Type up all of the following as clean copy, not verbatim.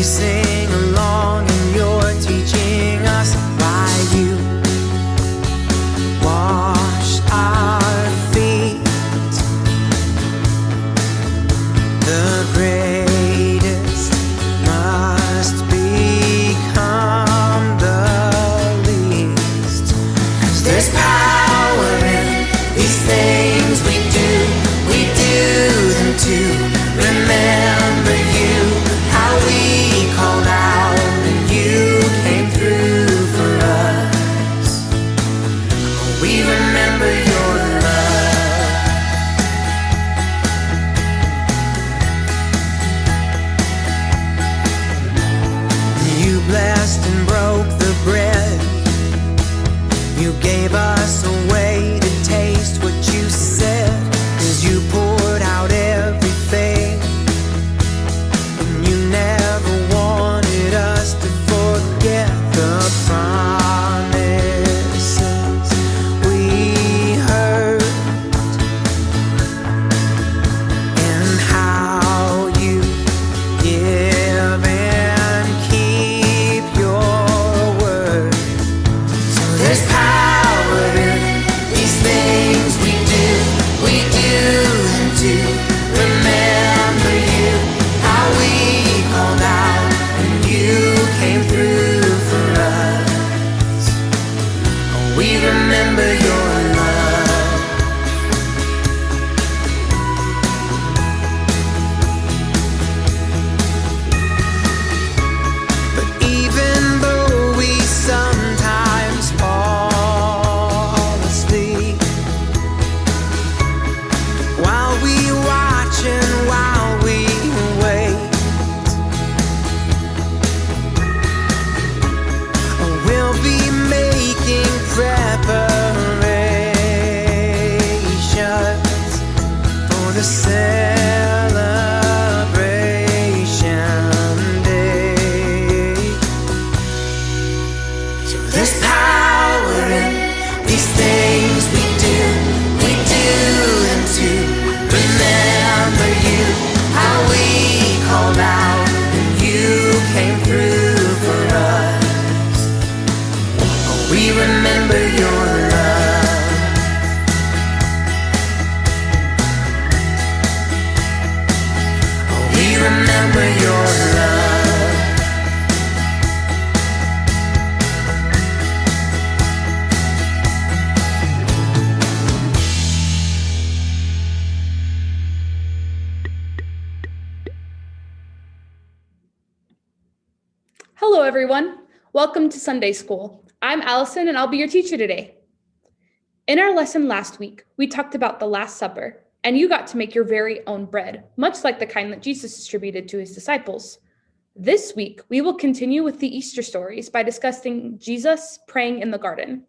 sing along and you're teaching us why you washed our feet. The greatest must become the least. 'Cause there's power in these things we do them to remember you, how we called out and you came through for us. Oh, we remember your love. You blessed and broke the bread. You gave us a way to taste what you said. 'Cause you poured out everything, and you never wanted us to forget the promises we heard, and how you give and keep your word. So there's power in these things we do them to remember you, how we called out and you came through for us. Oh, we remember your love. But even though we sometimes fall asleep, while we watch and while we wait, we'll be making preparations for the celebration day. So there's power in these things we do them to remember you, how we called out and you came through for us. Oh, we remember your love. Oh, we remember your love. Hello, everyone. Welcome to Sunday School. I'm Allison, and I'll be your teacher today. In our lesson last week, we talked about the Last Supper, and you got to make your very own bread, much like the kind that Jesus distributed to his disciples. This week, we will continue with the Easter stories by discussing Jesus praying in the garden.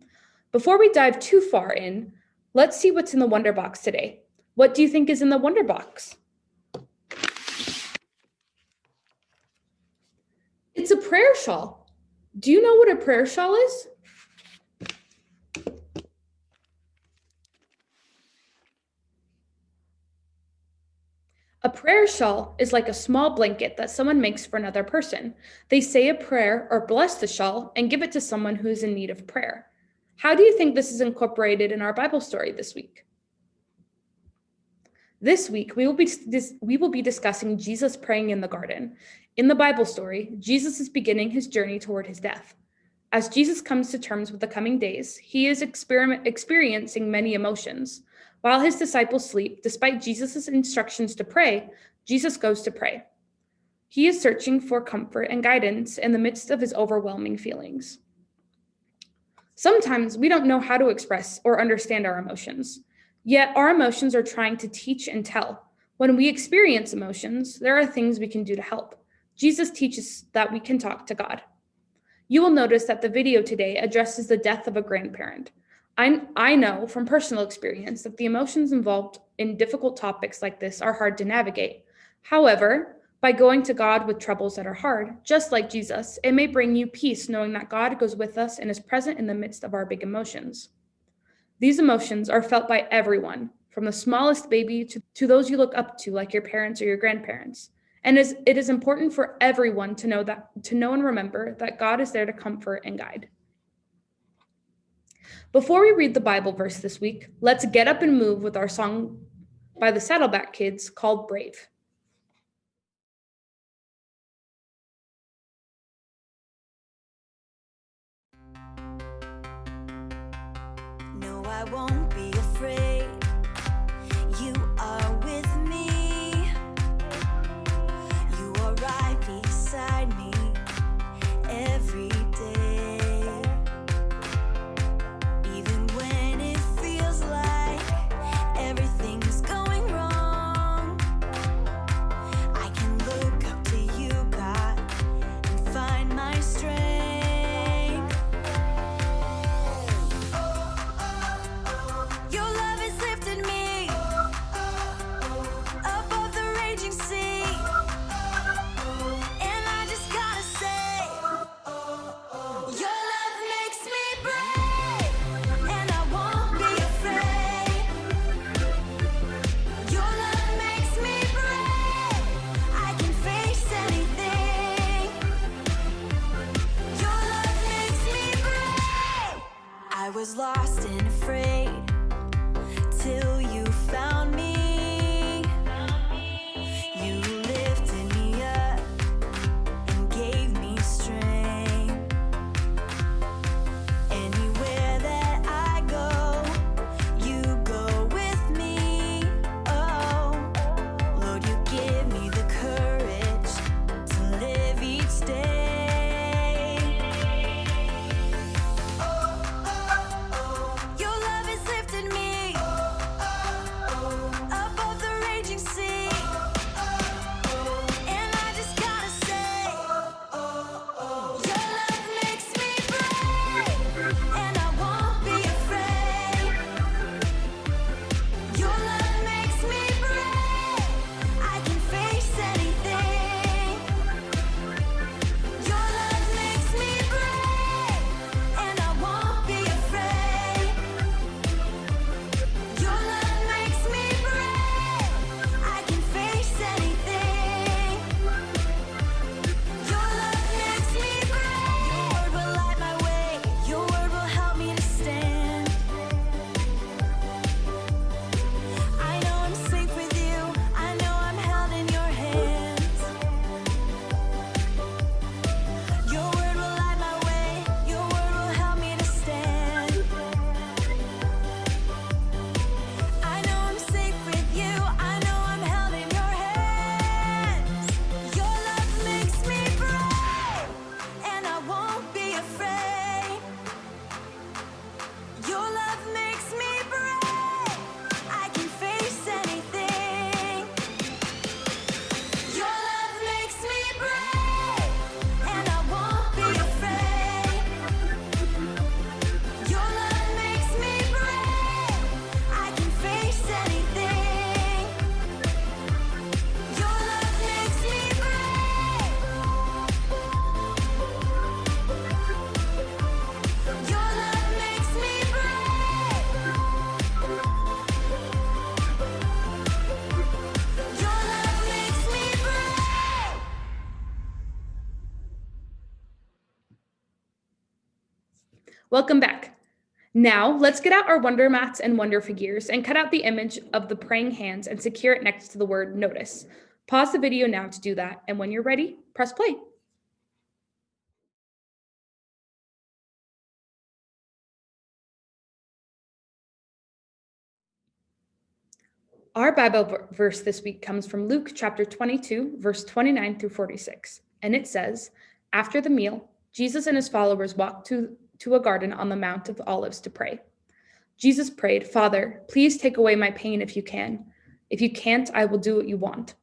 Before we dive too far in, let's see what's in the Wonder Box today. What do you think is in the Wonder Box? It's a prayer shawl. Do you know what a prayer shawl is? A prayer shawl is like a small blanket that someone makes for another person. They say a prayer or bless the shawl and give it to someone who is in need of prayer. How do you think this is incorporated in our Bible story this week? This week, we will be discussing Jesus praying in the garden. In the Bible story, Jesus is beginning his journey toward his death. As Jesus comes to terms with the coming days, he is experiencing many emotions. While his disciples sleep, despite Jesus' instructions to pray, Jesus goes to pray. He is searching for comfort and guidance in the midst of his overwhelming feelings. Sometimes we don't know how to express or understand our emotions. Yet our emotions are trying to teach and tell. When we experience emotions, there are things we can do to help. Jesus teaches that we can talk to God. You will notice that the video today addresses the death of a grandparent. I know from personal experience that the emotions involved in difficult topics like this are hard to navigate. However, by going to God with troubles that are hard, just like Jesus, it may bring you peace knowing that God goes with us and is present in the midst of our big emotions. These emotions are felt by everyone, from the smallest baby to those you look up to, like your parents or your grandparents. And it is important for everyone to know and remember that God is there to comfort and guide. Before we read the Bible verse this week, let's get up and move with our song by the Saddleback Kids called Brave. No, I won't be afraid. You are with me. You are right beside me every day. Even when it feels like everything's going wrong, I can look up to you, God, and find my strength. Your love has lifted me above the raging sea, and I just gotta say, your love makes me brave, and I won't be afraid. Your love makes me brave. I can face anything. Your love makes me brave. I was lost and afraid till you found me. You lifted me up and gave me strength. Anywhere that I go, you go with me. Oh, Lord, you give me the courage to live each day. Your love has lifted me above the raging sea, and I just gotta say, your love makes me brave, and I won't be afraid. Your love makes me brave. I can face anything. Your love makes me brave, and I won't be afraid. Your love makes me brave. I can face anything. Your love makes me brave. Your word will light my way. Your word will help me to stand. I know I'm safe with you. I know I'm held in your hands. Your word will light my way. Your word will help me to stand. I know I'm safe with you. I know I'm held in your hands. Your love makes me brave, and I won't be afraid. Your love makes me brave. I can face anything. Your love makes me brave, and I won't be afraid. Your love makes me brave. I can face anything. Your love makes me brave. Your love makes me brave. Your love makes me brave. Welcome back. Now, let's get out our wonder mats and wonder figures and cut out the image of the praying hands and secure it next to the word notice. Pause the video now to do that, and when you're ready, press play. Our Bible verse this week comes from Luke chapter 22, verse 29 through 46. And it says, after the meal, Jesus and his followers walked to a garden on the Mount of Olives to pray. Jesus prayed, Father, please take away my pain if you can. If you can't, I will do what you want.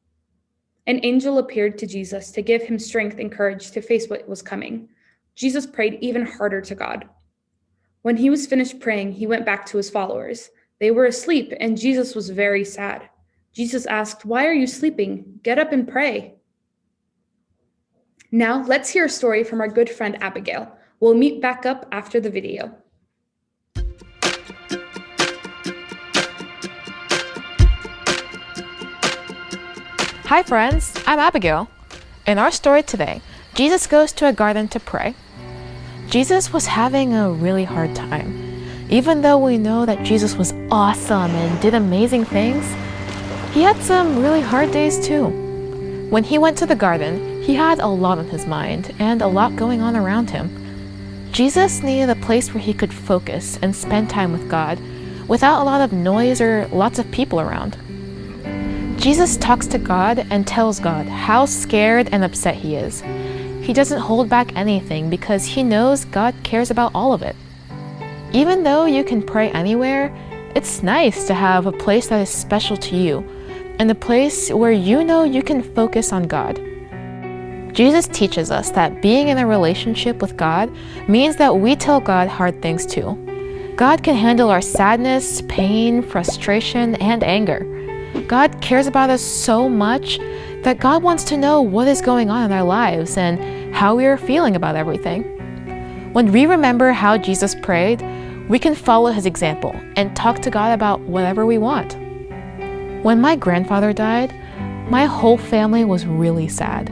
An angel appeared to Jesus to give him strength and courage to face what was coming. Jesus prayed even harder to God. When he was finished praying, he went back to his followers. They were asleep, and Jesus was very sad. Jesus asked, why are you sleeping? Get up and pray. Now, let's hear a story from our good friend Abigail. We'll meet back up after the video. Hi friends, I'm Abigail. In our story today, Jesus goes to a garden to pray. Jesus was having a really hard time. Even though we know that Jesus was awesome and did amazing things, he had some really hard days too. When he went to the garden, he had a lot on his mind and a lot going on around him. Jesus needed a place where he could focus and spend time with God without a lot of noise or lots of people around. Jesus talks to God and tells God how scared and upset he is. He doesn't hold back anything because he knows God cares about all of it. Even though you can pray anywhere, it's nice to have a place that is special to you and a place where you know you can focus on God. Jesus teaches us that being in a relationship with God means that we tell God hard things too. God can handle our sadness, pain, frustration, and anger. God cares about us so much that God wants to know what is going on in our lives and how we are feeling about everything. When we remember how Jesus prayed, we can follow his example and talk to God about whatever we want. When my grandfather died, my whole family was really sad.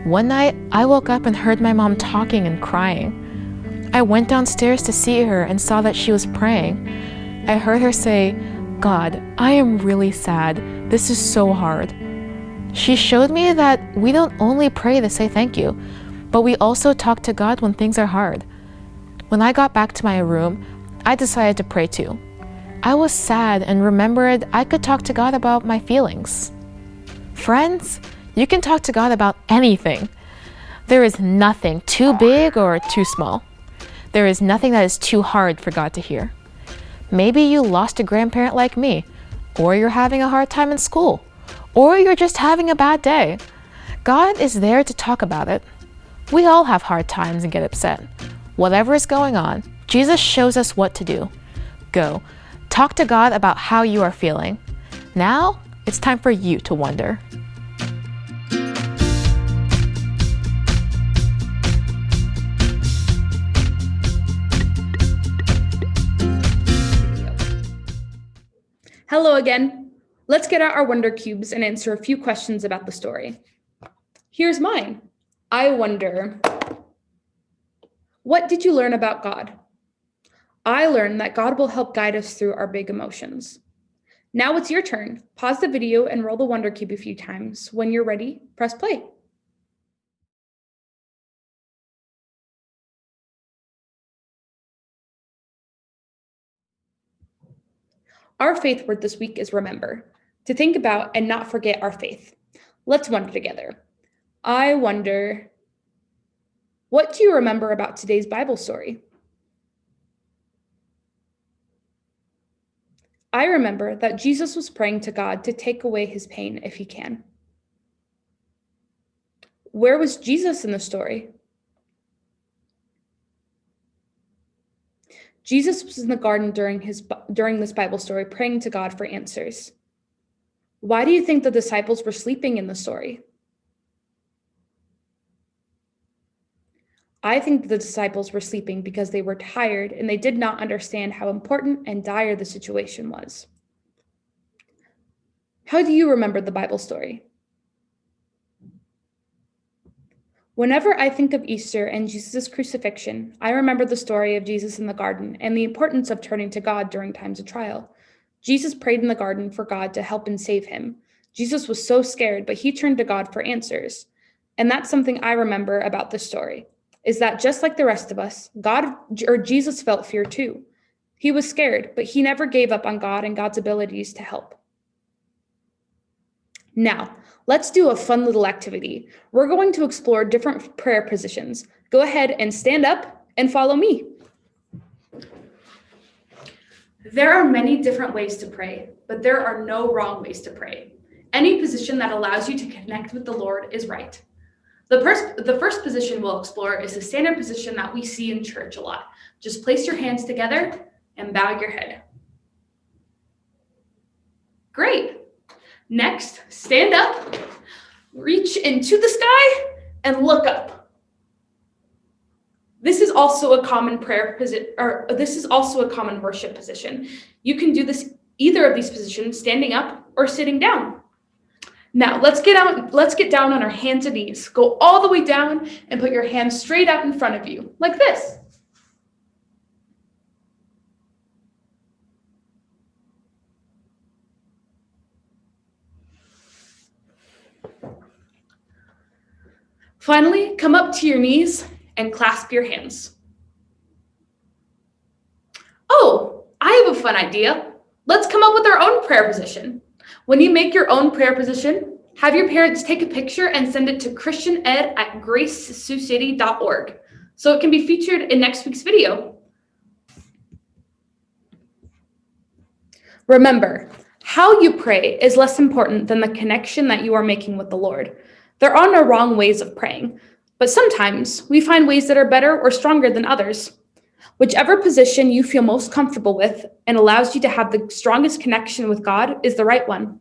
One night, I woke up and heard my mom talking and crying. I went downstairs to see her and saw that she was praying. I heard her say, "God, I am really sad. This is so hard." She showed me that we don't only pray to say thank you, but we also talk to God when things are hard. When I got back to my room, I decided to pray too. I was sad and remembered I could talk to God about my feelings. Friends, you can talk to God about anything. There is nothing too big or too small. There is nothing that is too hard for God to hear. Maybe you lost a grandparent like me, or you're having a hard time in school, or you're just having a bad day. God is there to talk about it. We all have hard times and get upset. Whatever is going on, Jesus shows us what to do. Go, talk to God about how you are feeling. Now, it's time for you to wonder. Hello again. Let's get out our Wonder Cubes and answer a few questions about the story. Here's mine. I wonder, what did you learn about God? I learned that God will help guide us through our big emotions. Now it's your turn. Pause the video and roll the Wonder Cube a few times. When you're ready, press play. Our faith word this week is remember, to think about and not forget our faith. Let's wonder together. I wonder, what do you remember about today's Bible story? I remember that Jesus was praying to God to take away his pain if he can. Where was Jesus in the story? Jesus was in the garden during this Bible story, praying to God for answers. Why do you think the disciples were sleeping in the story? I think the disciples were sleeping because they were tired and they did not understand how important and dire the situation was. How do you remember the Bible story? Whenever I think of Easter and Jesus' crucifixion, I remember the story of Jesus in the garden and the importance of turning to God during times of trial. Jesus prayed in the garden for God to help and save him. Jesus was so scared, but he turned to God for answers. And that's something I remember about this story, is that just like the rest of us, Jesus felt fear too. He was scared, but he never gave up on God and God's abilities to help. Now, let's do a fun little activity. We're going to explore different prayer positions. Go ahead and stand up and follow me. There are many different ways to pray, but there are no wrong ways to pray. Any position that allows you to connect with the Lord is right. The first position we'll explore is the standard position that we see in church a lot. Just place your hands together and bow your head. Great. Next, stand up, reach into the sky, and look up. This is also a common worship position. You can do this either of these positions, standing up or sitting down. Now let's get down on our hands and knees. Go all the way down and put your hands straight out in front of you, like this. Finally, come up to your knees and clasp your hands. Oh, I have a fun idea. Let's come up with our own prayer position. When you make your own prayer position, have your parents take a picture and send it to christianed@gracesiouxcity.org so it can be featured in next week's video. Remember, how you pray is less important than the connection that you are making with the Lord. There are no wrong ways of praying, but sometimes we find ways that are better or stronger than others. Whichever position you feel most comfortable with and allows you to have the strongest connection with God is the right one.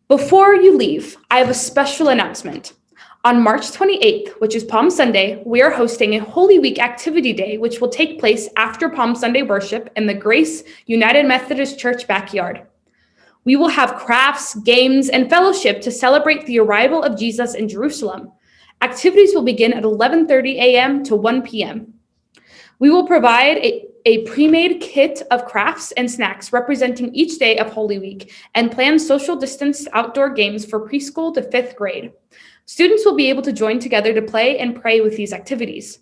Before you leave, I have a special announcement. On March 28th, which is Palm Sunday, we are hosting a Holy Week Activity Day, which will take place after Palm Sunday worship in the Grace United Methodist Church backyard. We will have crafts, games, and fellowship to celebrate the arrival of Jesus in Jerusalem. Activities will begin at 11:30 a.m. to 1 p.m. We will provide a pre-made kit of crafts and snacks representing each day of Holy Week and plan social distanced outdoor games for preschool to 5th grade. Students will be able to join together to play and pray with these activities.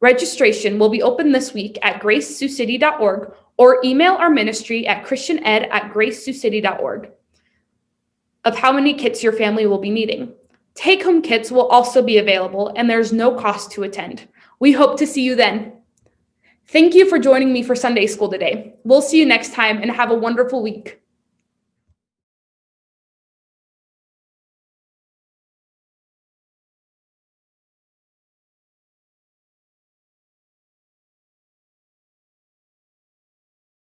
Registration will be open this week at gracesiouxcity.org or email our ministry at christianed@gracesiouxcity.org of how many kits your family will be needing. Take-home kits will also be available, and there's no cost to attend. We hope to see you then. Thank you for joining me for Sunday School today. We'll see you next time, and have a wonderful week.